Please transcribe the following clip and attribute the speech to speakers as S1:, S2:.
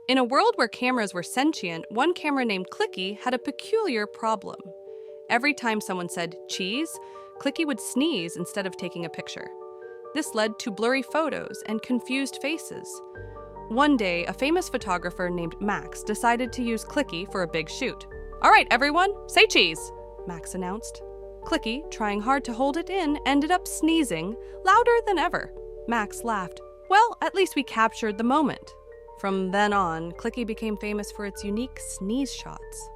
S1: In a world where cameras were sentient, one camera named Clicky had a peculiar problem. Every time someone said cheese, Clicky would sneeze instead of taking a picture. This led to blurry photos and confused faces. One day, a famous photographer named Max decided to use Clicky for a big shoot. "All right, everyone, say cheese," Max announced. Clicky, trying hard to hold it in, ended up sneezing louder than ever. Max laughed. "Well, at least we captured the moment." From then on, Clicky became famous for its unique sneeze shots.